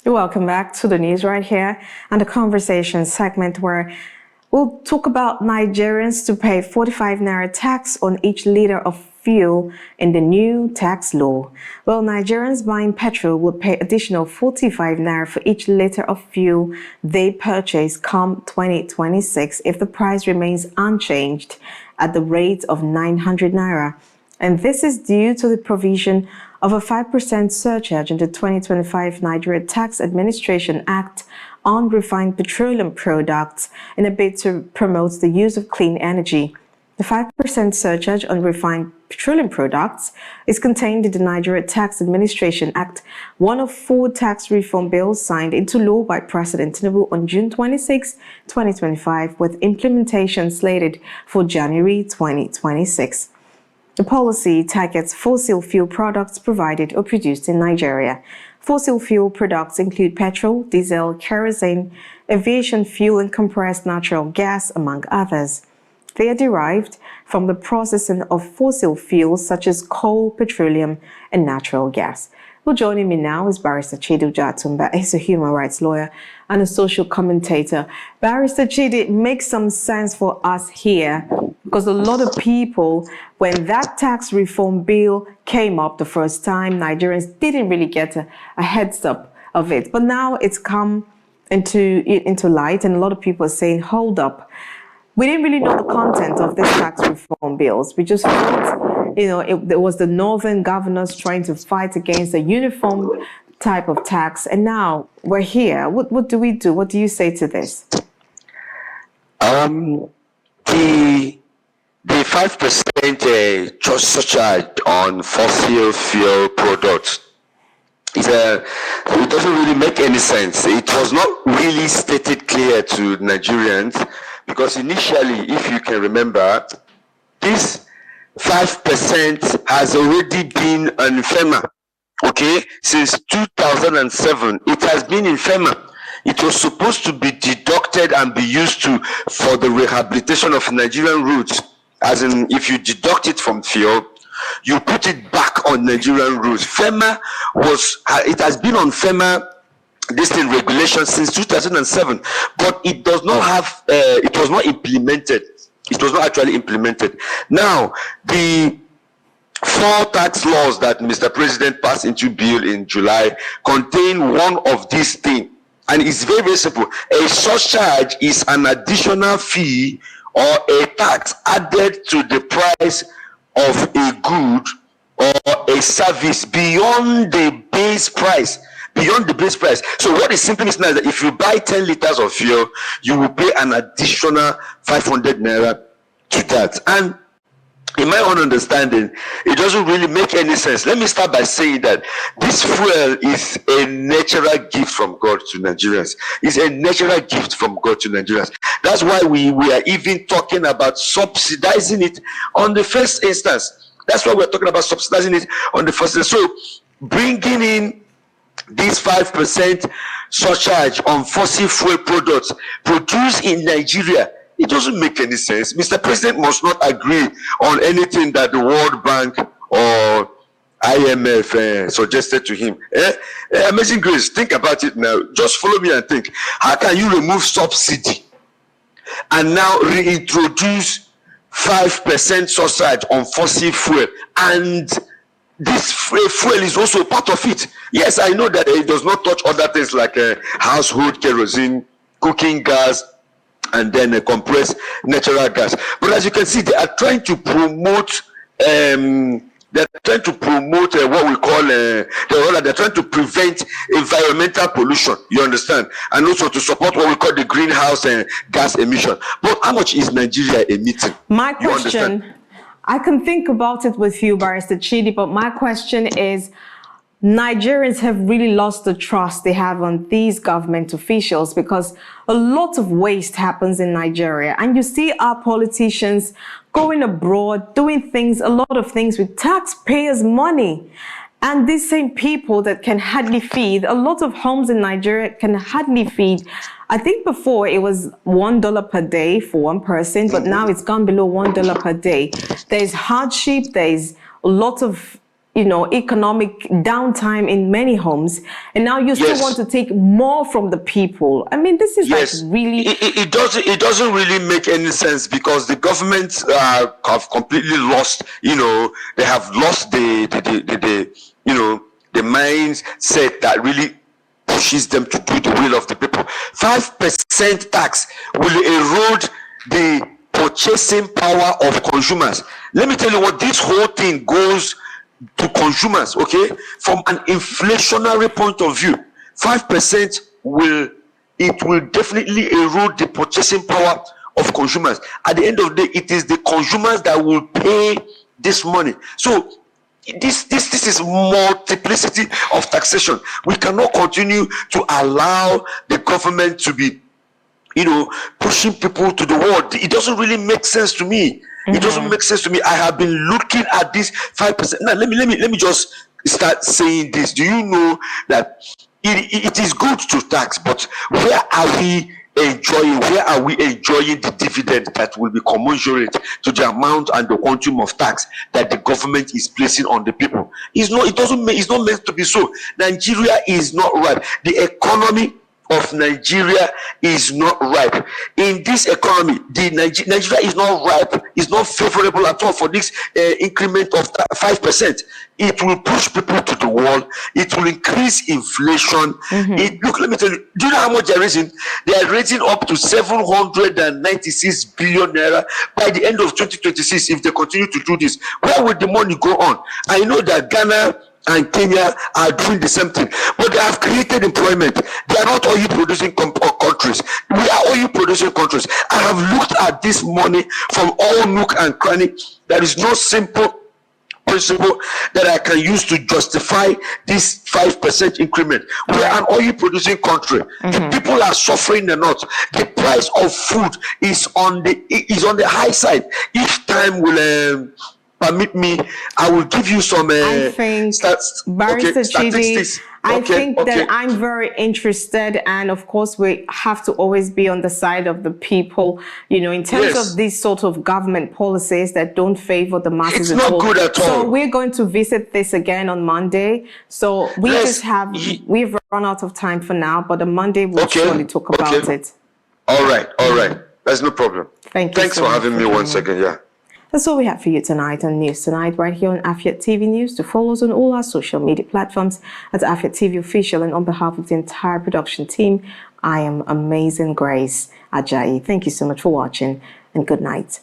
Welcome back to the news right here and the conversation segment where we'll talk about Nigerians to pay 45 naira tax on each liter of fuel in the new tax law. Well, Nigerians buying petrol will pay additional 45 naira for each liter of fuel they purchase come 2026 if the price remains unchanged at the rate of 900 naira. And this is due to the provision of a 5% surcharge in the 2025 Nigeria Tax Administration Act on refined petroleum products in a bid to promote the use of clean energy. The 5% surcharge on refined petroleum products is contained in the Nigeria Tax Administration Act, one of 4 tax reform bills signed into law by President Tinubu on June 26, 2025, with implementation slated for January 2026. The policy targets fossil fuel products provided or produced in Nigeria. Fossil fuel products include petrol, diesel, kerosene, aviation fuel, and compressed natural gas, among others. They are derived from the processing of fossil fuels such as coal, petroleum, and natural gas. Well, joining me now is Barrister Chidi Ujoatumba. He's a human rights lawyer and a social commentator. Barrister Chidi, makes some sense for us here because a lot of people, when that tax reform bill came up the first time, Nigerians didn't really get a heads up of it. But now it's come into light, and a lot of people are saying, hold up. We didn't really know the content of this tax reform bills. We just thought, there was the northern governors trying to fight against a uniform type of tax. And now we're here. What do we do? What do you say to this? The 5% surcharge on fossil fuel products it doesn't really make any sense. It was not really stated clear to Nigerians because initially, if you can remember, this 5% has already been on FEMA. Okay, since 2007, it has been in FEMA. It was supposed to be deducted and be used for the rehabilitation of Nigerian roads. As in, if you deduct it from fuel, you put it back on Nigerian roads. FEMA it has been on FEMA regulation since 2007, but it does not have, it was not implemented. It was not actually implemented. Now, the 4 tax laws that Mr. President passed into bill in July contain one of these things. And it's very, very simple. A surcharge is an additional fee or a tax added to the price of a good or a service beyond the base price. Beyond the base price. So what it simply means now is that if you buy 10 liters of fuel, you will pay an additional 500 naira to that. And in my own understanding, it doesn't really make any sense. Let me start by saying that this fuel is a natural gift from God to Nigerians. It's a natural gift from God to Nigerians. That's why we are even talking about subsidizing it on the first instance. That's why we're talking about subsidizing it on the first instance. So bringing in this 5% surcharge on fossil fuel products produced in Nigeria, it doesn't make any sense. Mr. President must not agree on anything that the World Bank or IMF suggested to him. Amazing Grace, think about it now. Just follow me and think. How can you remove subsidy and now reintroduce 5% surcharge on fossil fuel, and this fuel is also part of it? Yes, I know that it does not touch other things like household kerosene, cooking gas, and then compressed natural gas. But as you can see, they are trying to promote what we call they're trying to prevent environmental pollution, you understand, and also to support what we call the greenhouse gas emission. But how much is Nigeria emitting? My question, I can think about it with you, Barrister Chidi, but my question is, Nigerians have really lost the trust they have on these government officials because a lot of waste happens in Nigeria. And you see our politicians going abroad, doing a lot of things with taxpayers' money. And these same people that can hardly feed, a lot of homes in Nigeria can hardly feed. I think before it was $1 per day for one person, but now it's gone below $1 per day. There's hardship, there's a lot of economic downtime in many homes, and now you still want to take more from the people. I mean, this is like really it doesn't really make any sense, because the government have completely lost, they have lost the mindset that really pushes them to do the will of the people. 5% tax will erode the purchasing power of consumers. Let me tell you what, this whole thing goes to consumers, okay? From an inflationary point of view, 5% will definitely erode the purchasing power of consumers. At the end of the day, it is the consumers that will pay this money. So this is multiplicity of taxation. We cannot continue to allow the government to be pushing people to the wall. It doesn't really make sense to me. It doesn't make sense to me. I have been looking at this 5%. Now let me just start saying this. Do you know that it is good to tax, but where are we enjoying the dividend that will be commensurate to the amount and the quantum of tax that the government is placing on the people? It's not meant to be so. Nigeria is not ripe. The economy of Nigeria is not ripe. In this economy, Nigeria is not ripe, is not favorable at all for this increment of 5%. It will push people to the wall. It will increase inflation. Look, let me tell you, do you know how much they're raising? They are raising up to 796 billion naira by the end of 2026 if they continue to do this. Where will the money go on? I know that Ghana and Kenya are doing the same thing, but they have created employment. They are not oil producing countries. We are oil producing countries. I have looked at this money from all nook and cranny. There is no simple principle that I can use to justify this 5% increment. We are an oil producing country. The people are suffering a lot. The price of food is on the high side. If time will permit me, I will give you some I think Barrister Chidi, I think that I'm very interested, and of course we have to always be on the side of the people, in terms of these sort of government policies that don't favor the masses at all. It's not good at all. So we're going to visit this again on Monday. So we've run out of time for now, but on Monday we'll surely talk about it. All right. There's no problem. Thanks for having me once again. That's all we have for you tonight on News Tonight, right here on Afia TV News. To follow us on all our social media platforms at Afia TV Official, and on behalf of the entire production team, I am Amazing Grace Ajayi. Thank you so much for watching, and good night.